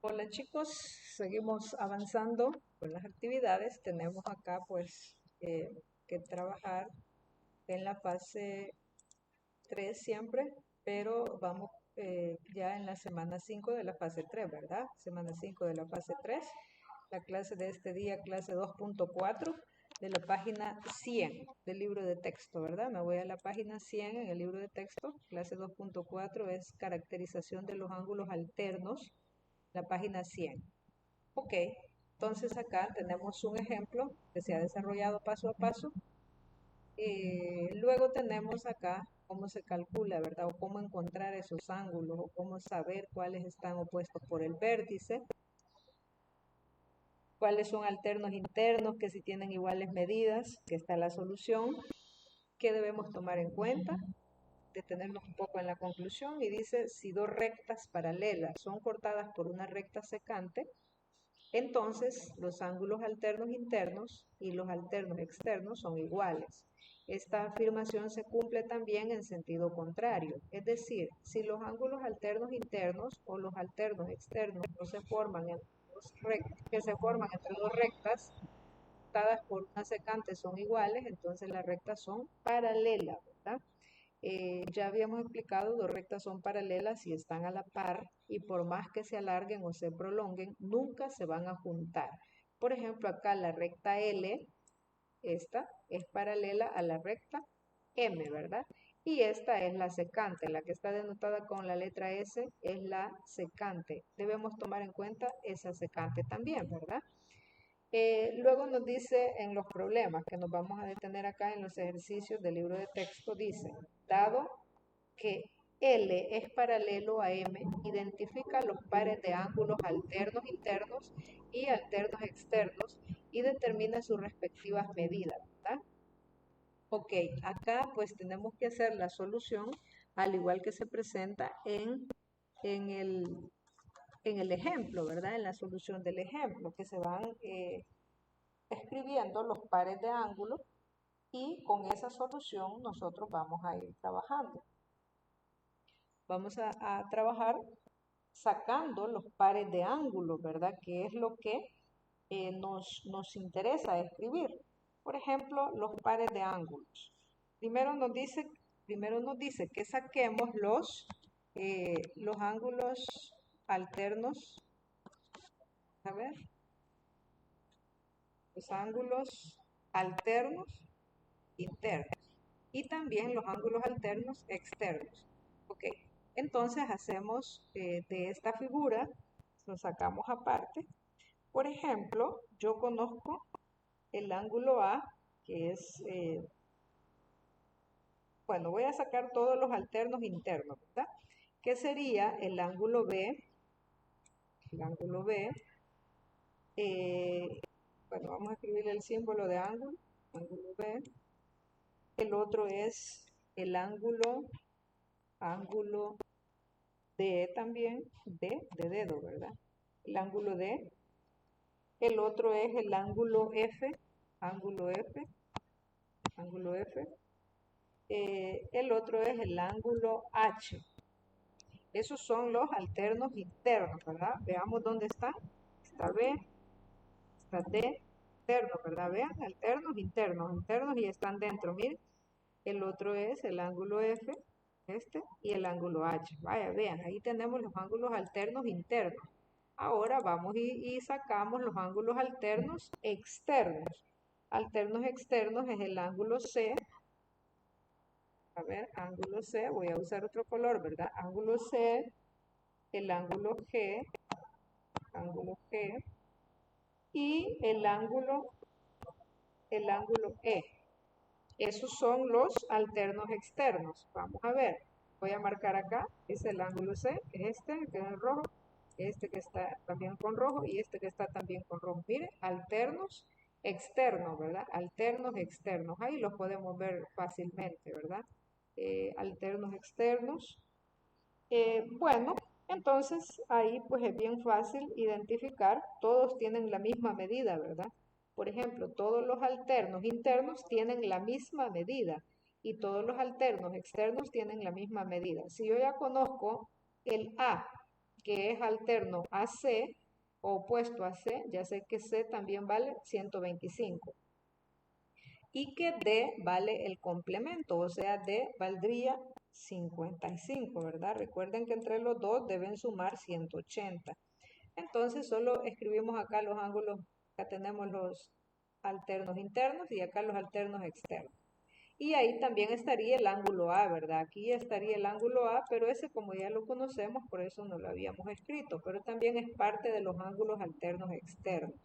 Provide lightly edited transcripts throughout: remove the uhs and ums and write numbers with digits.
Hola chicos, seguimos avanzando con las actividades. Tenemos acá pues que trabajar en la fase 3 siempre, pero vamos ya en la semana 5 de la fase 3, ¿verdad? Semana 5 de la fase 3. La clase de este día, clase 2.4 de la página 100 del libro de texto, ¿verdad? Me voy a la página 100 en el libro de texto. Clase 2.4 es caracterización de los ángulos alternos, la página 100. Ok, entonces acá tenemos un ejemplo que se ha desarrollado paso a paso. Luego tenemos acá cómo se calcula, ¿verdad? O cómo encontrar esos ángulos o cómo saber cuáles están opuestos por el vértice, cuáles son alternos internos, que si tienen iguales medidas, que está la solución, qué debemos tomar en cuenta, detenernos un poco en la conclusión y dice si dos rectas paralelas son cortadas por una recta secante, entonces, los ángulos alternos internos y los alternos externos son iguales. Esta afirmación se cumple también en sentido contrario, es decir, si los ángulos alternos internos o los alternos externos no se forman en que se forman entre dos rectas dadas por una secante son iguales, entonces las rectas son paralelas, ¿verdad? Ya habíamos explicado, dos rectas son paralelas si están a la par y por más que se alarguen o se prolonguen, nunca se van a juntar. Por ejemplo, acá la recta L, esta es paralela a la recta M, ¿verdad? Y esta es la secante, la que está denotada con la letra S es la secante. Debemos tomar en cuenta esa secante también, ¿verdad? Luego nos dice en los problemas, que nos vamos a detener acá en los ejercicios del libro de texto, dice, dado que L es paralelo a M, identifica los pares de ángulos alternos internos y alternos externos y determina sus respectivas medidas, ¿verdad? Ok, acá pues tenemos que hacer la solución al igual que se presenta en el ejemplo, ¿verdad? En la solución del ejemplo, que se van escribiendo los pares de ángulos y con esa solución nosotros vamos a ir trabajando. Vamos a trabajar sacando los pares de ángulos, ¿verdad? Que es lo que nos interesa escribir. Por ejemplo, los pares de ángulos. Primero nos dice que saquemos los ángulos alternos. A ver, los ángulos alternos internos y también los ángulos alternos externos. Ok, entonces hacemos de esta figura, lo sacamos aparte. Por ejemplo, yo conozco el ángulo A, que es, bueno, voy a sacar todos los alternos internos, ¿verdad? Que sería el ángulo B, el ángulo B, eh, bueno, vamos a escribir el símbolo de ángulo B. El otro es el ángulo D también, D de dedo, ¿verdad? El ángulo D. El otro es el ángulo F, ángulo F, ángulo F. El otro es el ángulo H. Esos son los alternos internos, ¿verdad? Veamos dónde está. Está B, está D, interno, ¿verdad? Vean, alternos internos y están dentro. Miren, el otro es el ángulo F, este, y el ángulo H. Vaya, vean, ahí tenemos los ángulos alternos internos. Ahora vamos y sacamos los ángulos alternos externos. Alternos externos es el ángulo C. A ver, ángulo C, voy a usar otro color, ¿verdad? Ángulo C, el ángulo G y el ángulo E. Esos son los alternos externos. Vamos a ver, voy a marcar acá, es el ángulo C, este que es el rojo, este que está también con rojo y este que está también con rojo. Miren, alternos externos, ¿verdad? Alternos externos, ahí los podemos ver fácilmente, ¿verdad? Alternos externos. Bueno, entonces ahí pues es bien fácil identificar, todos tienen la misma medida, ¿verdad? Por ejemplo, todos los alternos internos tienen la misma medida y todos los alternos externos tienen la misma medida. Si yo ya conozco el A que es alterno a C o opuesto a C, ya sé que C también vale 125. Y que D vale el complemento, o sea, D valdría 55, ¿verdad? Recuerden que entre los dos deben sumar 180. Entonces solo escribimos acá los ángulos, acá tenemos los alternos internos y acá los alternos externos. Y ahí también estaría el ángulo A, ¿verdad? Aquí estaría el ángulo A, pero ese como ya lo conocemos, por eso no lo habíamos escrito, pero también es parte de los ángulos alternos externos.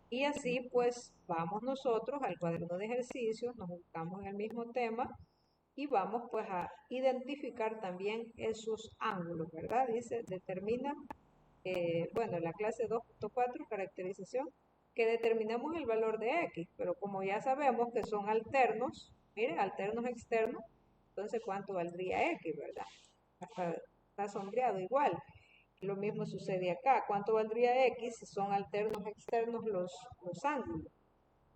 Y así pues vamos nosotros al cuaderno de ejercicios, nos buscamos en el mismo tema y vamos pues a identificar también esos ángulos, ¿verdad? Dice, determina, bueno, en la clase 2.4, caracterización, que determinemos el valor de x, pero como ya sabemos que son alternos, miren, alternos externos, entonces ¿cuánto valdría x, verdad? Está sombreado igual. Lo mismo sucede acá. ¿Cuánto valdría x si son alternos externos los ángulos?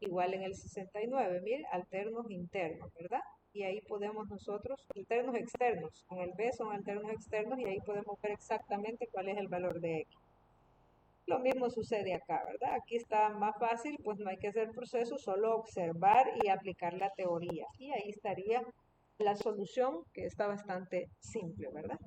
Igual en el 69, miren, alternos internos, ¿verdad? Y ahí podemos nosotros, alternos externos, con el B son alternos externos y ahí podemos ver exactamente cuál es el valor de x. Lo mismo sucede acá, ¿verdad? Aquí está más fácil, pues no hay que hacer proceso, solo observar y aplicar la teoría. Y ahí estaría la solución, que está bastante simple, ¿verdad?